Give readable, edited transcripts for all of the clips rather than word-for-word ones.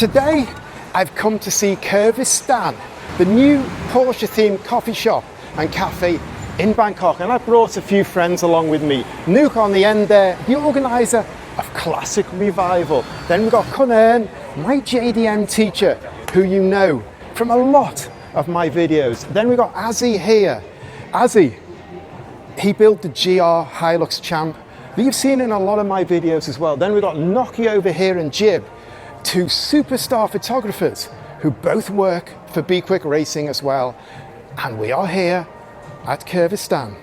Today, I've come to see Curvistan, the new Porsche themed coffee shop and cafe in Bangkok, and I've brought a few friends along with me. Nuke on the end there, the organizer of Classic Revival. Then we've got Kun, my JDM teacher, who you know from a lot of my videos. Then we've got Azzy here. Azzy, he built the GR Hilux Champ that you've seen in a lot of my videos as well. Then we've got Noki over here and Jib, two superstar photographers who both work for Be Quick Racing as well. And we are here at Curvistan.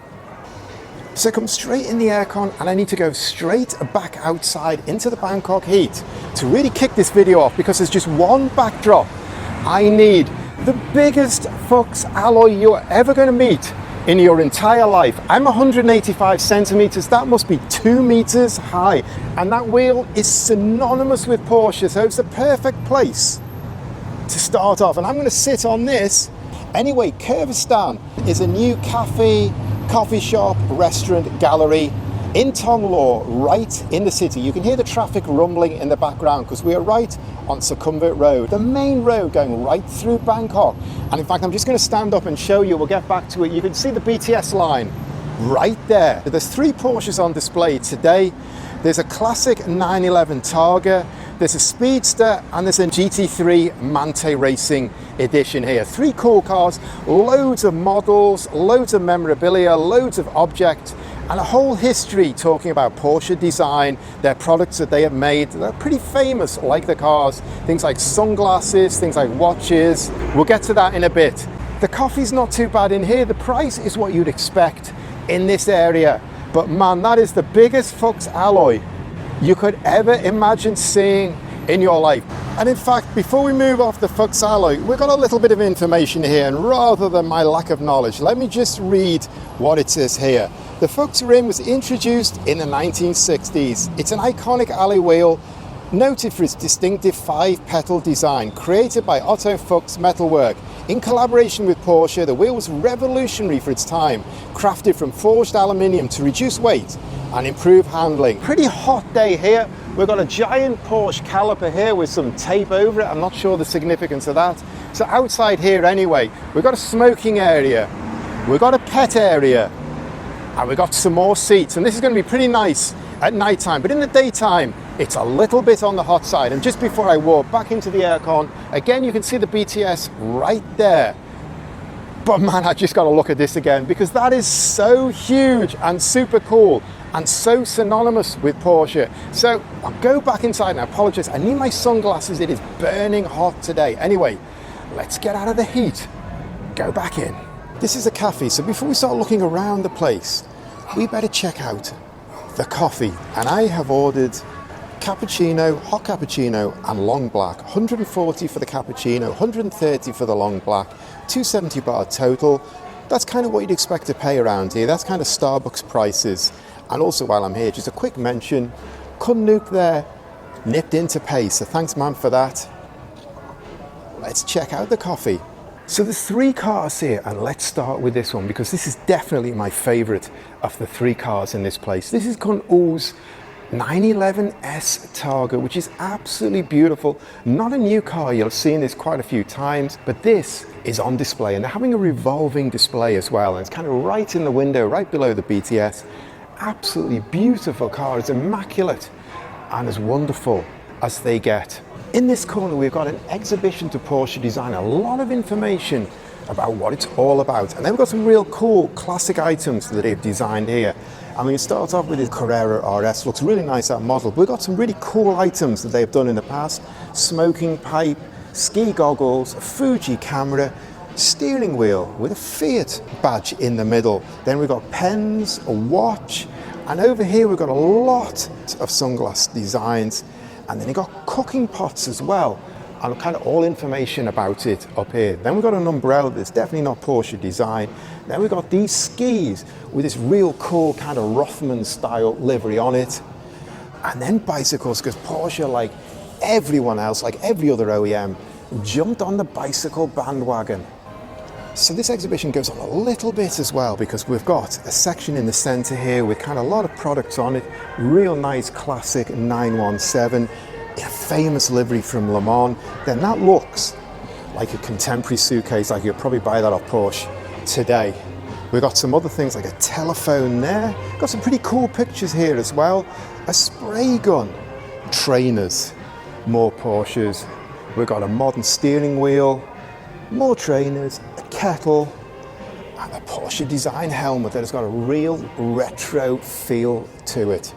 So come straight in the aircon, and I need to go straight back outside into the Bangkok heat to really kick this video off, because there's just one backdrop. I need the biggest Fuchs alloy you're ever going to meet in your entire life. I'm 185 centimeters, that must be 2 meters high. And that wheel is synonymous with Porsche, so it's the perfect place to start off. And I'm gonna sit on this. Anyway, Curvistan is a new cafe, coffee shop, restaurant, gallery in Thonglor, right in the city. You can hear the traffic rumbling in the background because we are right on Sukhumvit Road, the main road going right through Bangkok. And in fact, I'm just going to stand up and show you, we'll get back to it. You can see the BTS line right there. There's 3 Porsches on display today. There's a classic 911 Targa, there's a Speedster, and there's a GT3 Mante Racing edition here. 3 cool cars, loads of models, loads of memorabilia, loads of objects, and a whole history talking about Porsche design, their products that they have made. They're pretty famous, like the cars. Things like sunglasses, things like watches. We'll get to that in a bit. The coffee's not too bad in here. The price is what you'd expect in this area. But man, that is the biggest Fuchs alloy you could ever imagine seeing in your life. And in fact, before we move off the Fuchs alloy, we've got a little bit of information here, and rather than my lack of knowledge, let me just read what it says here. The Fuchs rim was introduced in the 1960s. It's an iconic alloy wheel, noted for its distinctive 5-petal design, created by Otto Fuchs Metalwork. In collaboration with Porsche, the wheel was revolutionary for its time, crafted from forged aluminium to reduce weight and improve handling. Pretty hot day here. We've got a giant Porsche caliper here with some tape over it. I'm not sure the significance of that. So outside here anyway, we've got a smoking area, we've got a pet area, and we've got some more seats. And this is going to be pretty nice at night time, but in the daytime, it's a little bit on the hot side. And just before I walk back into the aircon, again, you can see the BTS right there. But man, I just got to look at this again, because that is so huge and super cool and so synonymous with Porsche. So I'll go back inside, and I apologize, I need my sunglasses. It is burning hot today. Anyway, let's get out of the heat, go back in. This is a cafe, so before we start looking around the place, we better check out the coffee. And I have ordered cappuccino, hot cappuccino, and long black. 140 for the cappuccino, 130 for the long black, 270 baht total. That's kind of what you'd expect to pay around here. That's kind of Starbucks prices. And also, while I'm here, just a quick mention, Kun Nuke there nipped in to pay, so thanks man for that. Let's check out the coffee. So there's 3 cars here, and let's start with this one, because this is definitely my favorite of the 3 cars in this place. This is Kun U's 911S Targa, which is absolutely beautiful. Not a new car, you'll have seen this quite a few times, but this is on display, and they're having a revolving display as well, and it's kind of right in the window, right below the BTS. Absolutely beautiful car, it's immaculate and as wonderful as they get. In this corner, we've got an exhibition to Porsche design, a lot of information about what it's all about. And then we've got some real cool classic items that they've designed here. And we start off with the Carrera RS, looks really nice, that model. But we've got some really cool items that they've done in the past. Smoking pipe, ski goggles, a Fuji camera, steering wheel with a Fiat badge in the middle. Then we've got pens, a watch, and over here we've got a lot of sunglass designs. And then you've got cooking pots as well, and kind of all information about it up here. Then we've got an umbrella that's definitely not Porsche design. Then we've got these skis with this real cool kind of Rothman style livery on it. And then bicycles, because Porsche, like everyone else, like every other OEM, jumped on the bicycle bandwagon. So this exhibition goes on a little bit as well, because we've got a section in the center here with kind of a lot of products on it. Real nice classic 917. in a famous livery from Le Mans, then that looks like a contemporary suitcase, like you'd probably buy that off Porsche today. We've got some other things like a telephone there. Got some pretty cool pictures here as well. A spray gun, trainers, more Porsches. We've got a modern steering wheel, more trainers, a kettle, and a Porsche design helmet that has got a real retro feel to it.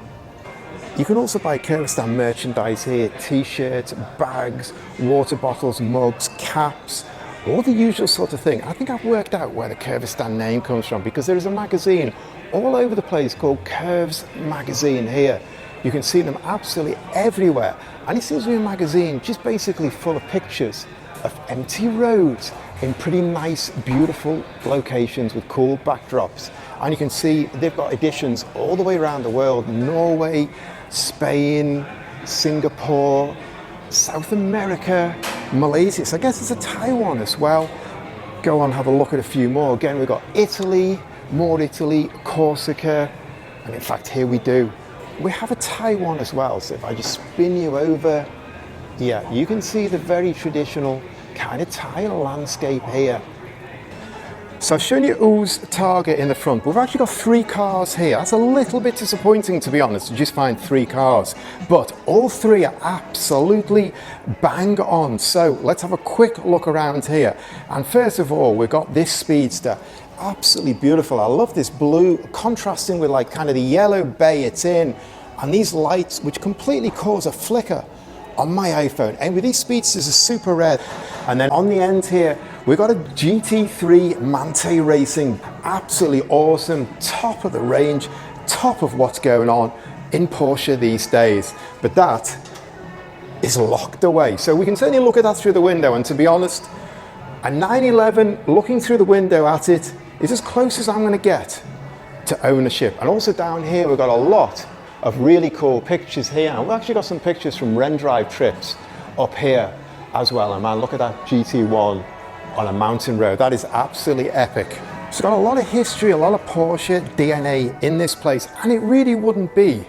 You can also buy Curvistan merchandise here, t-shirts, bags, water bottles, mugs, caps, all the usual sort of thing. I think I've worked out where the Curvistan name comes from because there is a magazine all over the place called Curves Magazine here. You can see them absolutely everywhere. And it seems to be a magazine just basically full of pictures of empty roads in pretty nice, beautiful locations with cool backdrops. And you can see they've got editions all the way around the world: Norway, Spain, Singapore, South America, Malaysia. So I guess there's a Taiwan as well. Go on, have a look at a few more. Again, we've got Italy, more Italy, Corsica, and in fact here we do. We have a Taiwan as well. So if I just spin you over, yeah, you can see the very traditional kind of Thai landscape here. So I've shown you U's Target in the front, but we've actually got 3 cars here. That's a little bit disappointing, to be honest, to just find 3 cars. But all 3 are absolutely bang on. So let's have a quick look around here. And first of all, we've got this Speedster. Absolutely beautiful. I love this blue contrasting with like kind of the yellow bay it's in. And these lights, which completely cause a flicker on my iPhone. And with these Speedsters, are super red. And then on the end here, we've got a GT3 Mante Racing. Absolutely awesome, top of the range, top of what's going on in Porsche these days. But that is locked away. So we can certainly look at that through the window. And to be honest, a 911 looking through the window at it is as close as I'm going to get to ownership. And also down here, we've got a lot of really cool pictures here. And we've actually got some pictures from Rendrive trips up here as well. And man, look at that GT1 on a mountain road. That is absolutely epic. It's got a lot of history, a lot of Porsche DNA in this place. And it really wouldn't be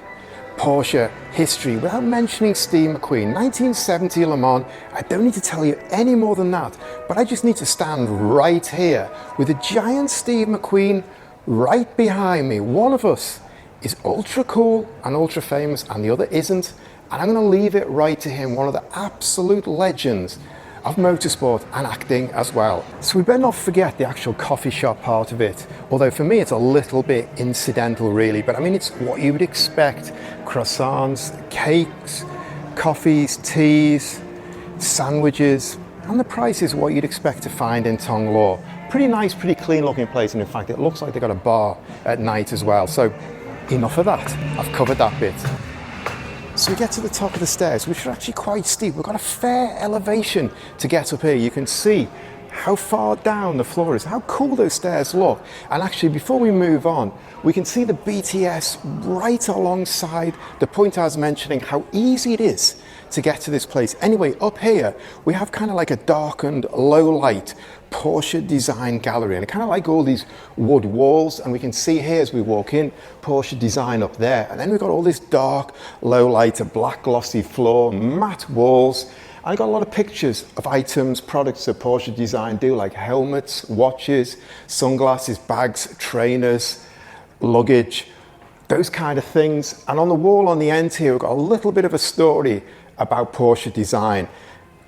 Porsche history without mentioning Steve McQueen. 1970 Le Mans. I don't need to tell you any more than that, but I just need to stand right here with a giant Steve McQueen right behind me. One of us is ultra cool and ultra famous and the other isn't, and I'm going to leave it right to him, one of the absolute legends of motorsport and acting as well. So we better not forget the actual coffee shop part of it, although for me it's a little bit incidental really, but I mean it's what you would expect: croissants, cakes, coffees, teas, sandwiches, and the price is what you'd expect to find in Thonglor. Pretty nice, pretty clean looking place, and in fact it looks like they've got a bar at night as well. So enough of that, I've covered that bit. So we get to the top of the stairs, which are actually quite steep. We've got a fair elevation to get up here. You can see how far down the floor is, how cool those stairs look. And actually, before we move on, we can see the BTS right alongside the point I was mentioning, how easy it is to get to this place. Anyway, up here, we have kind of like a darkened, low light Porsche design gallery, and kind of like all these wood walls, and we can see here as we walk in, Porsche design up there, and then we've got all this dark, low light, a black glossy floor, matte walls, and I've got a lot of pictures of items, products that Porsche design do, like helmets, watches, sunglasses, bags, trainers, luggage, those kind of things. And on the wall on the end here, we've got a little bit of a story about Porsche design.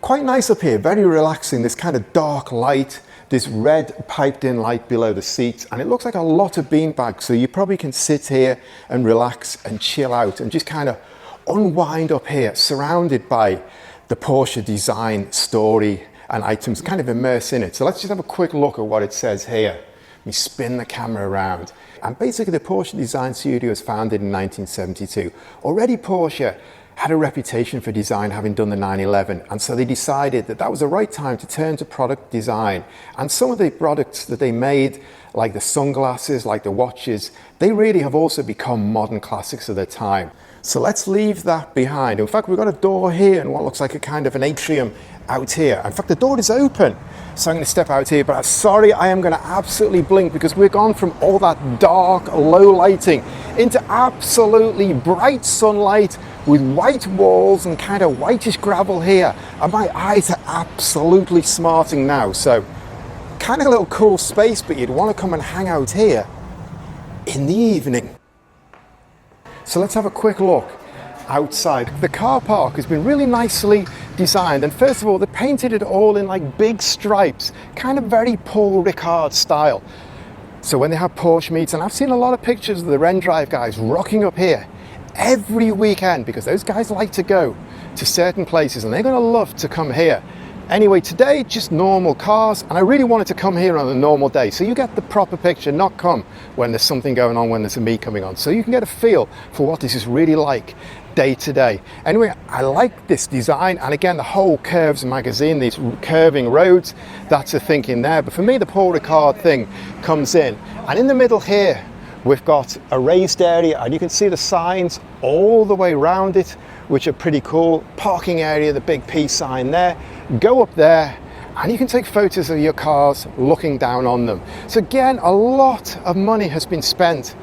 Quite nice up here, very relaxing, this kind of dark light, this red piped in light below the seats, and it looks like a lot of beanbags, so you probably can sit here and relax and chill out and just kind of unwind up here, surrounded by the Porsche design story and items, kind of immerse in it. So let's just have a quick look at what it says here. Let me spin the camera around. And basically the Porsche Design Studio was founded in 1972. Already Porsche had a reputation for design, having done the 911, and so they decided that that was the right time to turn to product design. And some of the products that they made, like the sunglasses, like the watches, they really have also become modern classics of their time. So let's leave that behind. In fact, we've got a door here and what looks like a kind of an atrium out here. In fact, the door is open. So I'm going to step out here, but I'm sorry, I am going to absolutely blink because we're gone from all that dark, low lighting into absolutely bright sunlight with white walls and kind of whitish gravel here. And my eyes are absolutely smarting now. So kind of a little cool space, but you'd want to come and hang out here in the evening. So let's have a quick look outside. The car park has been really nicely designed, and first of all they painted it all in like big stripes, kind of very Paul Ricard style. So when they have Porsche meets, and I've seen a lot of pictures of the Rendrive guys rocking up here every weekend because those guys like to go to certain places and they're going to love to come here. Anyway, today just normal cars, and I really wanted to come here on a normal day so you get the proper picture, not come when there's something going on, when there's a meet coming on, so you can get a feel for what this is really like day to day. Anyway, I like this design, and again the whole Curves magazine, these curving roads, that's a thinking there. But for me the Paul Ricard thing comes in, and in the middle here we've got a raised area, and you can see the signs all the way around it, which are pretty cool. Parking area, the big P sign there. Go up there and you can take photos of your cars looking down on them. So again, a lot of money has been spent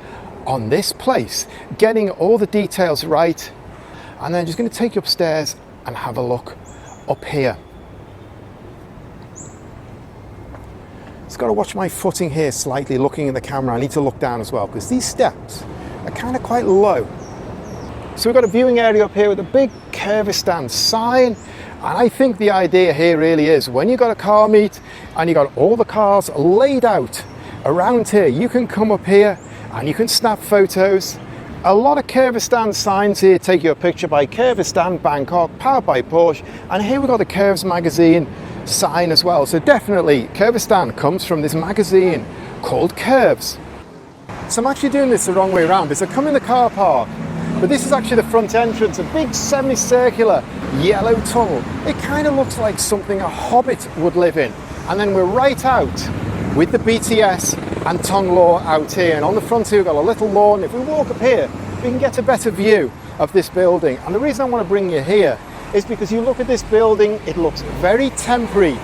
on this place, getting all the details right. And then just going to take you upstairs and have a look up here. Just got to watch my footing here slightly, looking in the camera. I need to look down as well because these steps are kind of quite low. So we've got a viewing area up here with a big Curvistan sign. And I think the idea here really is when you've got a car meet and you've got all the cars laid out around here, you can come up here and you can snap photos. A lot of Curvistan signs here take your picture by Curvistan Bangkok, powered by Porsche. And here we've got the Curves magazine sign as well. So definitely Curvistan comes from this magazine called Curves. So I'm actually doing this the wrong way around because I come in the car park, but this is actually the front entrance, a big semicircular yellow tunnel. It kind of looks like something a hobbit would live in. And then we're right out with the BTS and Thonglor out here. And on the front here we've got a little lawn. If we walk up here, we can get a better view of this building. And the reason I want to bring you here is because you look at this building, it looks very temporary,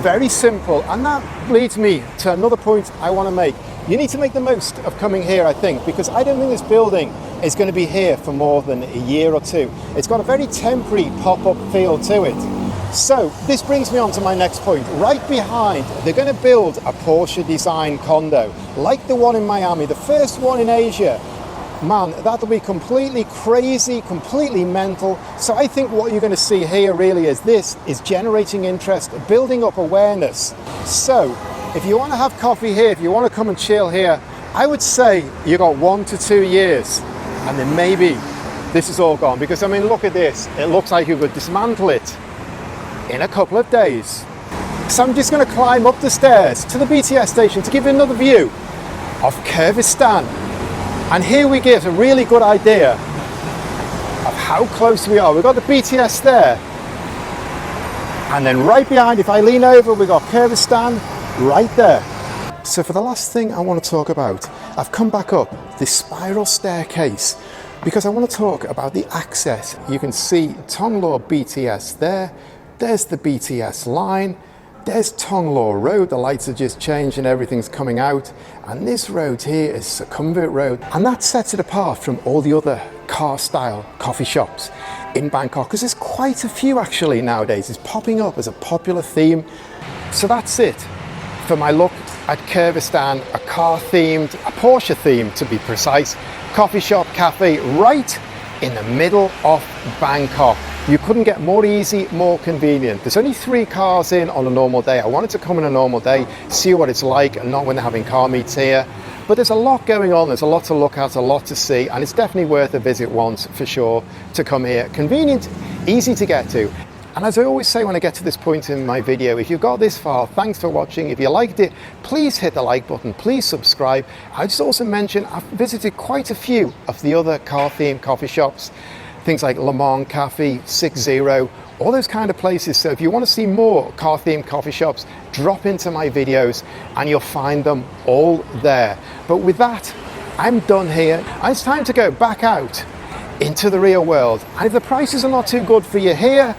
very simple. And that leads me to another point I want to make. You need to make the most of coming here, I think, because I don't think this building is going to be here for more than a year or two. It's got a very temporary pop-up feel to it. So this brings me on to my next point. Right behind, they're going to build a Porsche design condo, like the one in Miami, the first one in Asia. Man, that'll be completely crazy, completely mental. So I think what you're going to see here really is this is generating interest, building up awareness. So if you want to have coffee here, if you want to come and chill here, I would say you got 1 to 2 years, and then maybe this is all gone. Because I mean, look at this. It looks like you could dismantle it in a couple of days. So I'm just going to climb up the stairs to the BTS station to give you another view of Curvistan. And here we get a really good idea of how close we are. We've got the BTS there. And then right behind, if I lean over, we've got Curvistan right there. So for the last thing I want to talk about, I've come back up this spiral staircase because I want to talk about the access. You can see Thonglor BTS there. There's the BTS line. There's Thonglor Road, the lights are just changed and everything's coming out. And this road here is Sukhumvit Road. And that sets it apart from all the other car-style coffee shops in Bangkok, because there's quite a few actually nowadays. It's popping up as a popular theme. So that's it for my look at Curvistan, a car-themed, a Porsche-themed to be precise, coffee shop, cafe, right in the middle of Bangkok. You couldn't get more easy, more convenient. There's only 3 cars in on a normal day. I wanted to come in a normal day, see what it's like, and not when they're having car meets here. But there's a lot going on, there's a lot to look at, a lot to see, and it's definitely worth a visit once for sure to come here. Convenient, easy to get to. And as I always say when I get to this point in my video, if you've got this far, thanks for watching. If you liked it, please hit the like button, please subscribe. I just also mention I've visited quite a few of the other car-themed coffee shops, things like Le Mans Café, 60, all those kind of places. So if you want to see more car-themed coffee shops, drop into my videos and you'll find them all there. But with that, I'm done here. And it's time to go back out into the real world. And if the prices are not too good for you here,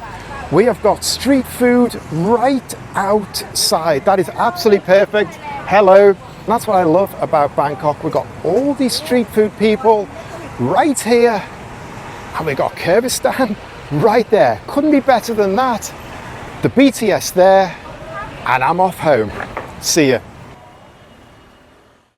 we have got street food right outside. That is absolutely perfect. Hello. And that's what I love about Bangkok. We've got all these street food people right here, and we've got Curvistan right there. Couldn't be better than that. The BTS there, and I'm off home. See ya.